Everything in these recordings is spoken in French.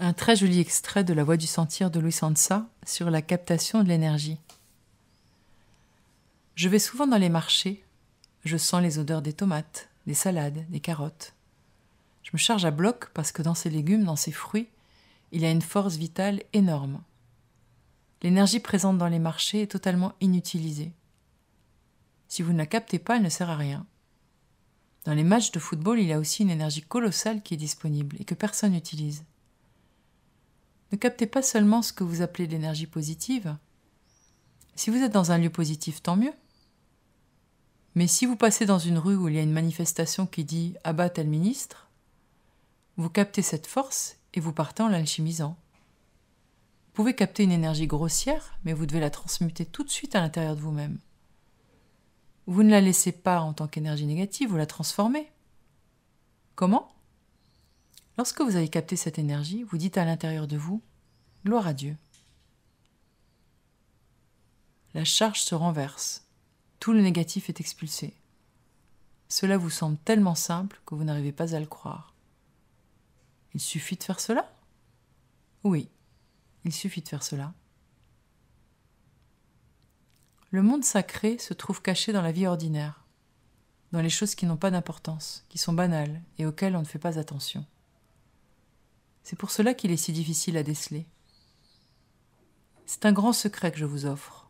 Un très joli extrait de La Voix du sentir de Luis Sansa sur la captation de l'énergie. Je vais souvent dans les marchés, je sens les odeurs des tomates, des salades, des carottes. Je me charge à bloc parce que dans ces légumes, dans ces fruits, il y a une force vitale énorme. L'énergie présente dans les marchés est totalement inutilisée. Si vous ne la captez pas, elle ne sert à rien. Dans les matchs de football, il y a aussi une énergie colossale qui est disponible et que personne n'utilise. Ne captez pas seulement ce que vous appelez l'énergie positive. Si vous êtes dans un lieu positif, tant mieux. Mais si vous passez dans une rue où il y a une manifestation qui dit « abat tel ministre », vous captez cette force et vous partez en l'alchimisant. Vous pouvez capter une énergie grossière, mais vous devez la transmuter tout de suite à l'intérieur de vous-même. Vous ne la laissez pas en tant qu'énergie négative, vous la transformez. Comment ? Lorsque vous avez capté cette énergie, vous dites à l'intérieur de vous « Gloire à Dieu ». La charge se renverse. Tout le négatif est expulsé. Cela vous semble tellement simple que vous n'arrivez pas à le croire. Il suffit de faire cela ? Oui, il suffit de faire cela. Le monde sacré se trouve caché dans la vie ordinaire, dans les choses qui n'ont pas d'importance, qui sont banales et auxquelles on ne fait pas attention. C'est pour cela qu'il est si difficile à déceler. C'est un grand secret que je vous offre.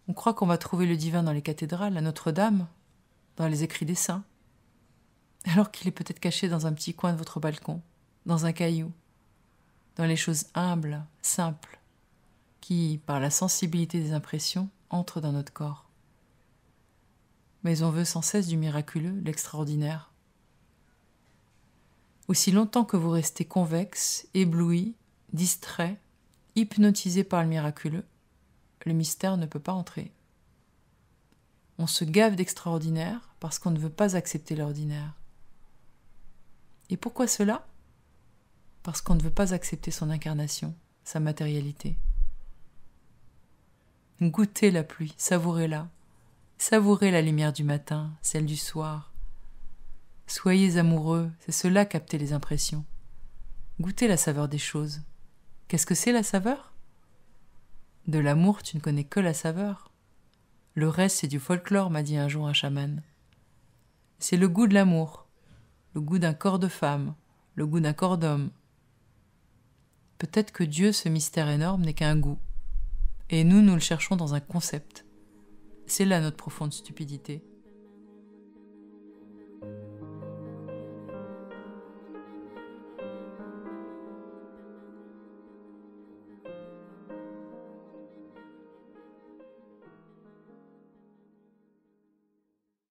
On croit qu'on va trouver le divin dans les cathédrales, à Notre-Dame, dans les écrits des saints, alors qu'il est peut-être caché dans un petit coin de votre balcon, dans un caillou, dans les choses humbles, simples, qui, par la sensibilité des impressions, entrent dans notre corps. Mais on veut sans cesse du miraculeux, l'extraordinaire. Aussi longtemps que vous restez convexe, ébloui, distrait, hypnotisé par le miraculeux, le mystère ne peut pas entrer. On se gave d'extraordinaire parce qu'on ne veut pas accepter l'ordinaire. Et pourquoi cela ? Parce qu'on ne veut pas accepter son incarnation, sa matérialité. Goûtez la pluie, savourez-la. Savourez la lumière du matin, celle du soir. Soyez amoureux, c'est cela capter les impressions. Goûtez la saveur des choses. Qu'est-ce que c'est la saveur ? De l'amour, tu ne connais que la saveur. Le reste, c'est du folklore, m'a dit un jour un chaman. C'est le goût de l'amour, le goût d'un corps de femme, le goût d'un corps d'homme. Peut-être que Dieu, ce mystère énorme, n'est qu'un goût. Et nous le cherchons dans un concept. C'est là notre profonde stupidité.